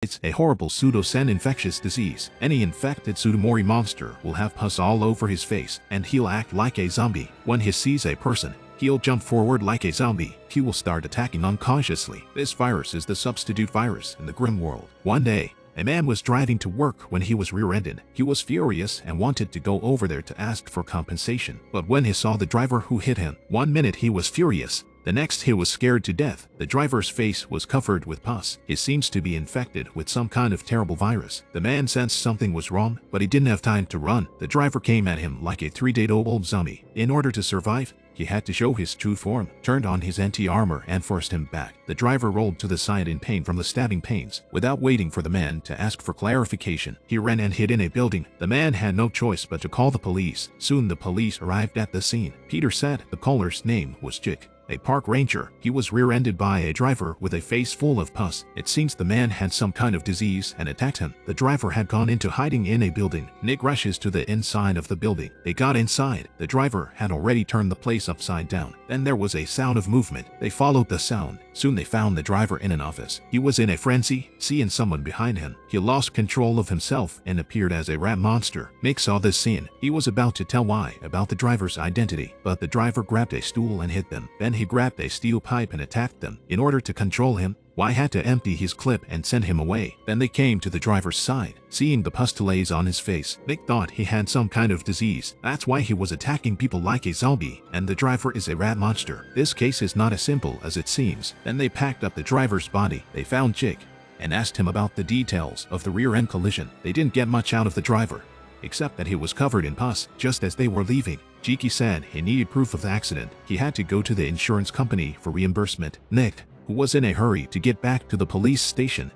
It's a horrible pseudo-sen infectious disease. Any infected Tsudomori monster will have pus all over his face, and he'll act like a zombie. When he sees a person, he'll jump forward like a zombie. He will start attacking unconsciously. This virus is the substitute virus in the Grimmworld. One day, a man was driving to work when he was rear-ended. He was furious and wanted to go over there to ask for compensation. But when he saw the driver who hit him, 1 minute he was furious. The next he was scared to death. The driver's face was covered with pus. He seems to be infected with some kind of terrible virus. The man sensed something was wrong, but he didn't have time to run. The driver came at him like a 3-day-old zombie. In order to survive, he had to show his true form, turned on his anti-armor and forced him back. The driver rolled to the side in pain from the stabbing pains. Without waiting for the man to ask for clarification, he ran and hid in a building. The man had no choice but to call the police. Soon the police arrived at the scene. Peter said the caller's name was Chick, a park ranger. He was rear-ended by a driver with a face full of pus. It seems the man had some kind of disease and attacked him. The driver had gone into hiding in a building. Nick rushes to the inside of the building. They got inside. The driver had already turned the place upside down. Then there was a sound of movement. They followed the sound. Soon they found the driver in an office. He was in a frenzy, seeing someone behind him. He lost control of himself and appeared as a rat monster. Nick saw this scene. He was about to tell why about the driver's identity, but the driver grabbed a stool and hit them. Then he grabbed a steel pipe and attacked them. In order to control him, Y had to empty his clip and send him away. Then they came to the driver's side. Seeing the pustules on his face, Nick thought he had some kind of disease. That's why he was attacking people like a zombie, and the driver is a rat monster. This case is not as simple as it seems. Then they packed up the driver's body. They found Chick and asked him about the details of the rear-end collision. They didn't get much out of the driver, except that he was covered in pus. Just as they were leaving, Jiki said he needed proof of the accident. He had to go to the insurance company for reimbursement. Nick, who was in a hurry to get back to the police station,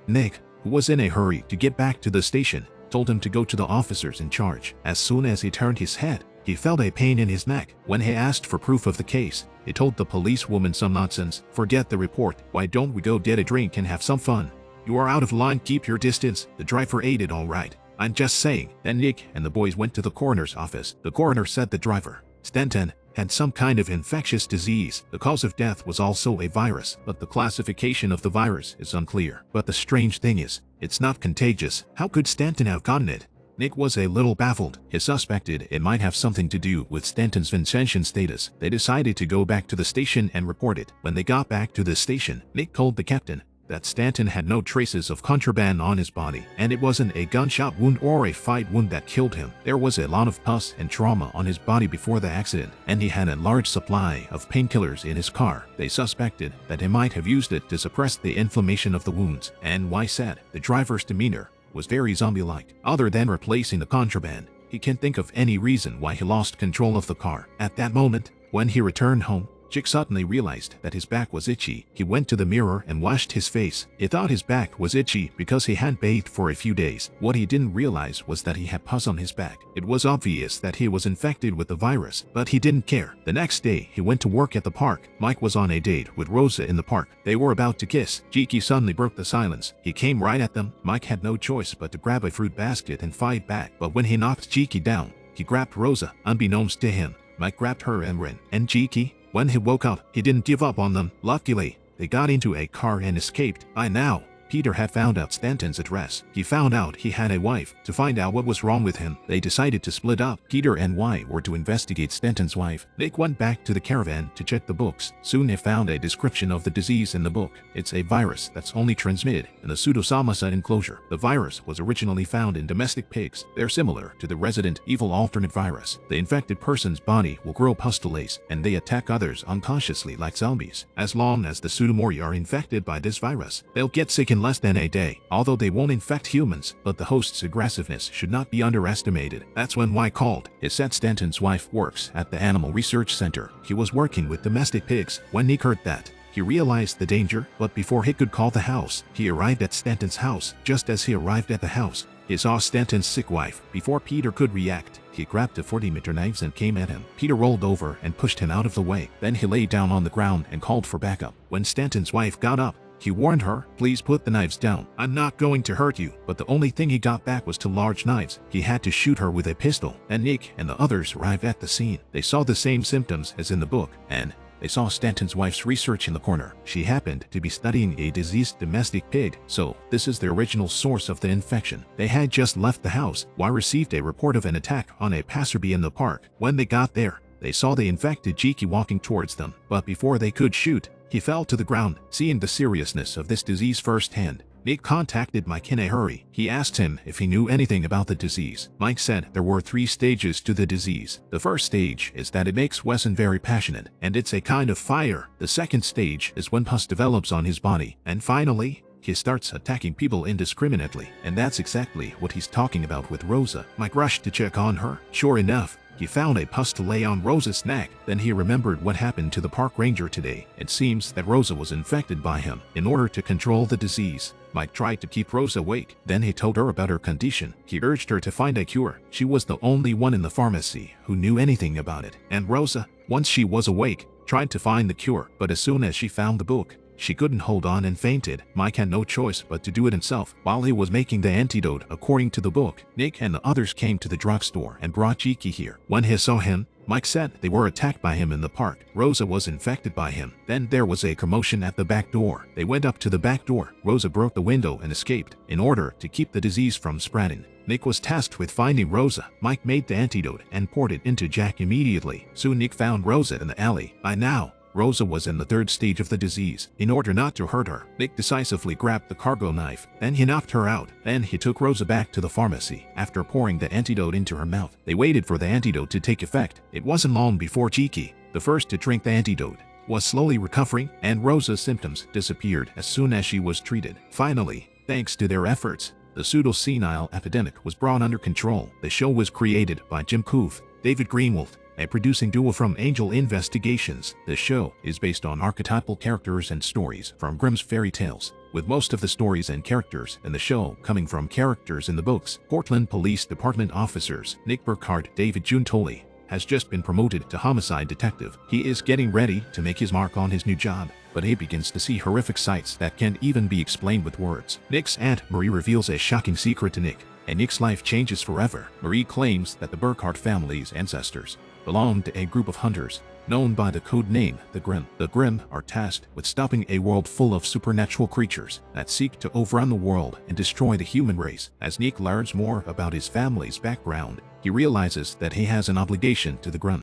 told him to go to the officers in charge. As soon as he turned his head, he felt a pain in his neck. When he asked for proof of the case, he told the policewoman some nonsense. Forget the report. Why don't we go get a drink and have some fun? You are out of line. Keep your distance. The driver ate it all right. I'm just saying. Then Nick and the boys went to the coroner's office. The coroner said the driver, Stanton, had some kind of infectious disease. The cause of death was also a virus, but the classification of the virus is unclear. But the strange thing is, it's not contagious. How could Stanton have gotten it? Nick was a little baffled. He suspected it might have something to do with Stanton's Vincentian status. They decided to go back to the station and report it. When they got back to the station, Nick told the captain that Stanton had no traces of contraband on his body, and it wasn't a gunshot wound or a fight wound that killed him. There was a lot of pus and trauma on his body before the accident, and he had a large supply of painkillers in his car. They suspected that he might have used it to suppress the inflammation of the wounds, and Y said the driver's demeanor was very zombie-like. Other than replacing the contraband, he can't think of any reason why he lost control of the car. At that moment, when he returned home, Chick suddenly realized that his back was itchy. He went to the mirror and washed his face. He thought his back was itchy because he hadn't bathed for a few days. What he didn't realize was that he had pus on his back. It was obvious that he was infected with the virus, but he didn't care. The next day, he went to work at the park. Mike was on a date with Rosa in the park. They were about to kiss. Jiki suddenly broke the silence. He came right at them. Mike had no choice but to grab a fruit basket and fight back. But when he knocked Jiki down, he grabbed Rosa. Unbeknownst to him, Mike grabbed her and ran. And Jiki, when he woke up, he didn't give up on them. Luckily, they got into a car and escaped. By now, Peter had found out Stanton's address. He found out he had a wife. To find out what was wrong with him, they decided to split up. Peter and Y were to investigate Stanton's wife. Nick went back to the caravan to check the books. Soon they found a description of the disease in the book. It's a virus that's only transmitted in the Pseudosamasa enclosure. The virus was originally found in domestic pigs. They're similar to the Resident Evil alternate virus. The infected person's body will grow pustules, and they attack others unconsciously like zombies. As long as the Tsudomori are infected by this virus, they'll get sick in less than a day. Although they won't infect humans, but the host's aggressiveness should not be underestimated. That's when Y called. He said Stanton's wife works at the Animal Research Center. He was working with domestic pigs. When Nick heard that, he realized the danger, but before he could call the house, he arrived at Stanton's house. Just as he arrived at the house, he saw Stanton's sick wife. Before Peter could react, he grabbed the 40-meter knives and came at him. Peter rolled over and pushed him out of the way. Then he lay down on the ground and called for backup. When Stanton's wife got up, he warned her, "Please put the knives down. I'm not going to hurt you." But the only thing he got back was two large knives. He had to shoot her with a pistol. And Nick and the others arrived at the scene. They saw the same symptoms as in the book, and they saw Stanton's wife's research in the corner. She happened to be studying a diseased domestic pig, so this is the original source of the infection. They had just left the house while received a report of an attack on a passerby in the park. When they got there, they saw the infected Jiki walking towards them, but before they could shoot, he fell to the ground. Seeing the seriousness of this disease firsthand, Nick contacted Mike in a hurry. He asked him if he knew anything about the disease. Mike said there were 3 stages to the disease. The first stage is that it makes Wesson very passionate, and it's a kind of fire. The second stage is when pus develops on his body. And finally, he starts attacking people indiscriminately. And that's exactly what he's talking about with Rosa. Mike rushed to check on her. Sure enough, he found a pus to lay on Rosa's neck. Then he remembered what happened to the park ranger today. It seems that Rosa was infected by him. In order to control the disease, Mike tried to keep Rosa awake. Then he told her about her condition. He urged her to find a cure. She was the only one in the pharmacy who knew anything about it. And Rosa, once she was awake, tried to find the cure. But as soon as she found the book, she couldn't hold on and fainted. Mike had no choice but to do it himself. While he was making the antidote according to the book, Nick and the others came to the drugstore and brought Jiki here. When he saw him, Mike said they were attacked by him in the park. Rosa was infected by him. Then there was a commotion at the back door. They went up to the back door. Rosa broke the window and escaped. In order to keep the disease from spreading, Nick was tasked with finding Rosa. Mike made the antidote and poured it into Jack immediately. Soon Nick found Rosa in the alley. By now, Rosa was in the 3rd stage of the disease. In order not to hurt her, Nick decisively grabbed the cargo knife. Then he knocked her out. Then he took Rosa back to the pharmacy. After pouring the antidote into her mouth, they waited for the antidote to take effect. It wasn't long before Jiki, the first to drink the antidote, was slowly recovering, and Rosa's symptoms disappeared as soon as she was treated. Finally, thanks to their efforts, the pseudo-senile epidemic was brought under control. The show was created by Jim Koof, David Grimmworld, a producing duo from Angel Investigations. The show is based on archetypal characters and stories from Grimm's fairy tales, with most of the stories and characters in the show coming from characters in the books. Portland Police Department officers Nick Burkhart David Giuntoli has just been promoted to homicide detective. He is getting ready to make his mark on his new job, but he begins to see horrific sights that can't even be explained with words. Nick's Aunt Marie reveals a shocking secret to Nick, and Nick's life changes forever. Marie claims that the Burkhart family's ancestors belonged to a group of hunters known by the code name the Grimm. The Grimm are tasked with stopping a world full of supernatural creatures that seek to overrun the world and destroy the human race. As Nick learns more about his family's background, he realizes that he has an obligation to the Grimm.